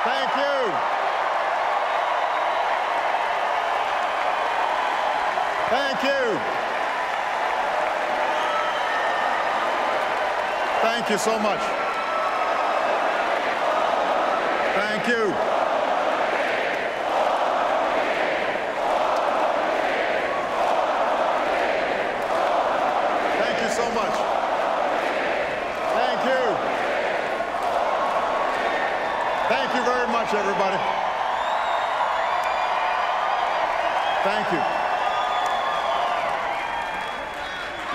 Thank you. Thank you. Thank you so much. Thank you. Thank you so much. Thank you. Thank you very much, everybody. Thank you.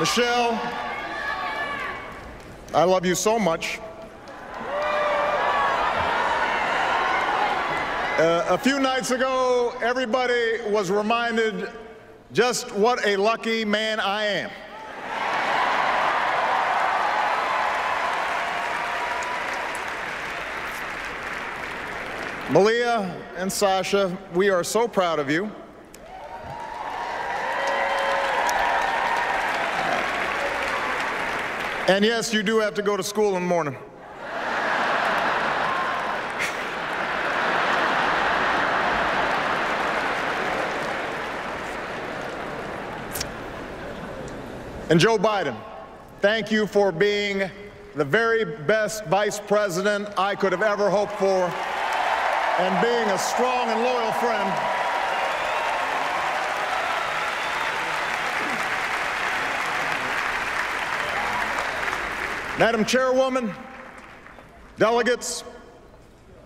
Michelle, I love you so much. A few nights ago, everybody was reminded just what a lucky man I am. Malia and Sasha, we are so proud of you. And yes, you do have to go to school in the morning. And Joe Biden, thank you for being the very best vice president I could have ever hoped for, and being a strong and loyal friend. Madam Chairwoman, delegates,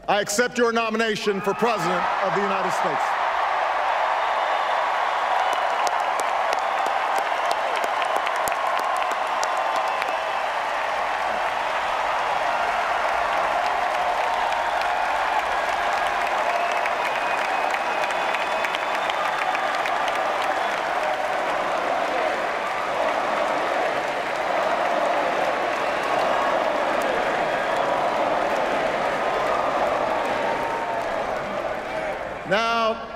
I accept your nomination for President of the United States. Now,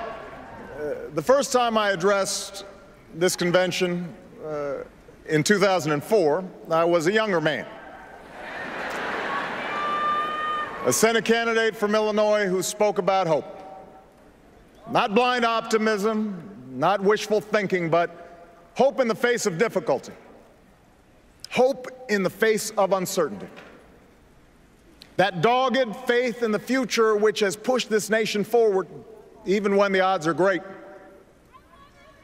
the first time I addressed this convention in 2004, I was a younger man. A Senate candidate from Illinois who spoke about hope. Not blind optimism, not wishful thinking, but hope in the face of difficulty. Hope in the face of uncertainty. That dogged faith in the future which has pushed this nation forward even when the odds are great,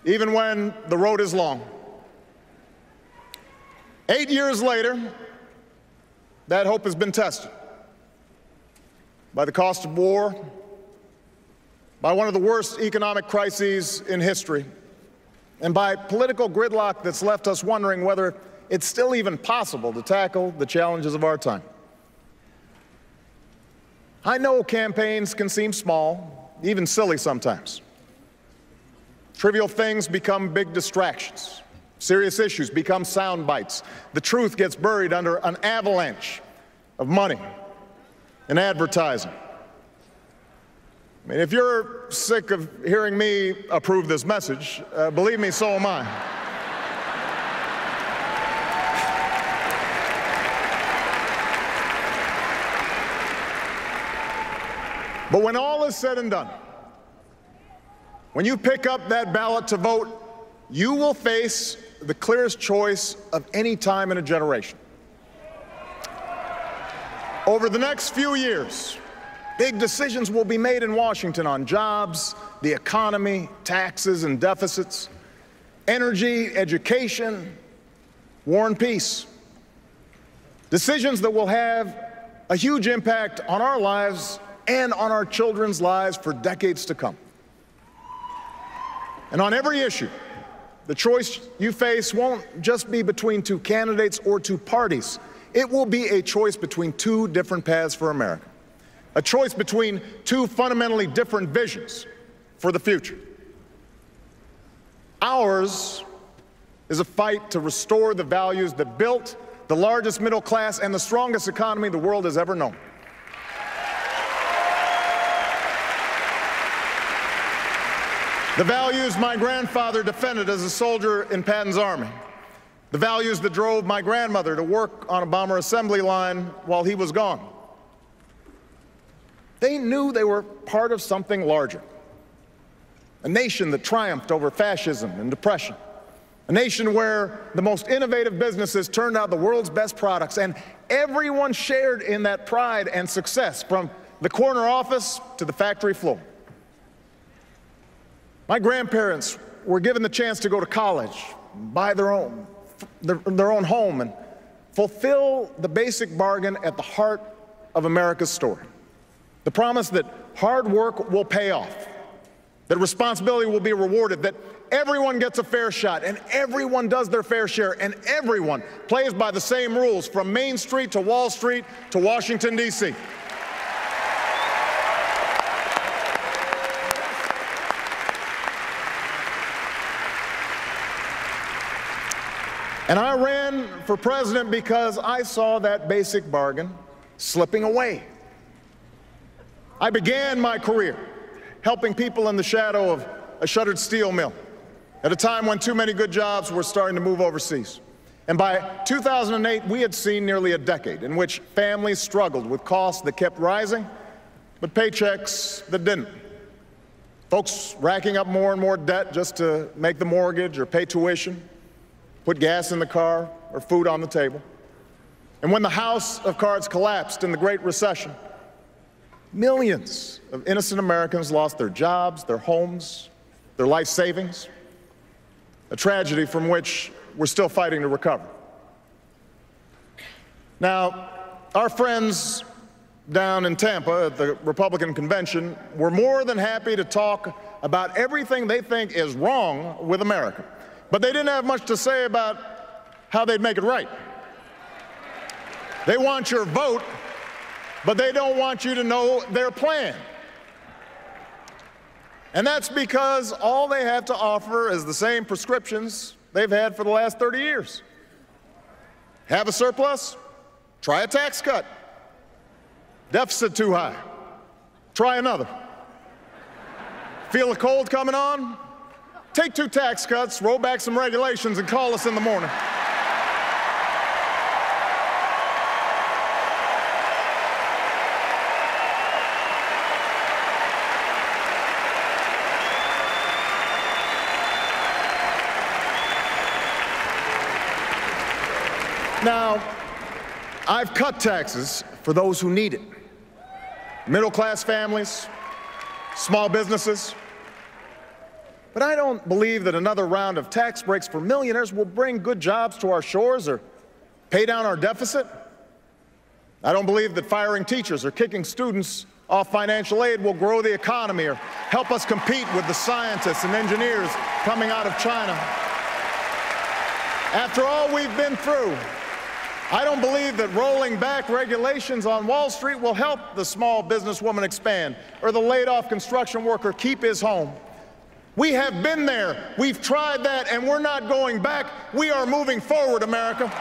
even when the road is long. 8 years later, that hope has been tested by the cost of war, by one of the worst economic crises in history, and by political gridlock that's left us wondering whether it's still even possible to tackle the challenges of our time. I know campaigns can seem small, even silly sometimes. Trivial things become big distractions. Serious issues become sound bites. The truth gets buried under an avalanche of money and advertising. I mean, if you're sick of hearing me approve this message, believe me, so am I. But when all is said and done, when you pick up that ballot to vote, you will face the clearest choice of any time in a generation. Over the next few years, big decisions will be made in Washington on jobs, the economy, taxes and deficits, energy, education, war and peace. Decisions that will have a huge impact on our lives and on our children's lives for decades to come. And on every issue, the choice you face won't just be between two candidates or two parties. It will be a choice between two different paths for America, a choice between two fundamentally different visions for the future. Ours is a fight to restore the values that built the largest middle class and the strongest economy the world has ever known. The values my grandfather defended as a soldier in Patton's army. The values that drove my grandmother to work on a bomber assembly line while he was gone. They knew they were part of something larger. A nation that triumphed over fascism and depression. A nation where the most innovative businesses turned out the world's best products, and everyone shared in that pride and success, from the corner office to the factory floor. My grandparents were given the chance to go to college, buy their own home, and fulfill the basic bargain at the heart of America's story. The promise that hard work will pay off, that responsibility will be rewarded, that everyone gets a fair shot, and everyone does their fair share, and everyone plays by the same rules, from Main Street to Wall Street to Washington, D.C. And I ran for president because I saw that basic bargain slipping away. I began my career helping people in the shadow of a shuttered steel mill at a time when too many good jobs were starting to move overseas. And by 2008, we had seen nearly a decade in which families struggled with costs that kept rising, but paychecks that didn't. Folks racking up more and more debt just to make the mortgage or pay tuition, put gas in the car or food on the table. And when the house of cards collapsed in the Great Recession, millions of innocent Americans lost their jobs, their homes, their life savings, a tragedy from which we're still fighting to recover. Now, our friends down in Tampa at the Republican convention were more than happy to talk about everything they think is wrong with America, but they didn't have much to say about how they'd make it right. They want your vote, but they don't want you to know their plan. And that's because all they have to offer is the same prescriptions they've had for the last 30 years. Have a surplus? Try a tax cut. Deficit too high? Try another. Feel a cold coming on? Take 2 tax cuts, roll back some regulations, and call us in the morning. Now, I've cut taxes for those who need it. Middle-class families, small businesses. But I don't believe that another round of tax breaks for millionaires will bring good jobs to our shores or pay down our deficit. I don't believe that firing teachers or kicking students off financial aid will grow the economy or help us compete with the scientists and engineers coming out of China. After all we've been through, I don't believe that rolling back regulations on Wall Street will help the small businesswoman expand or the laid-off construction worker keep his home. We have been there, we've tried that, and we're not going back. We are moving forward, America.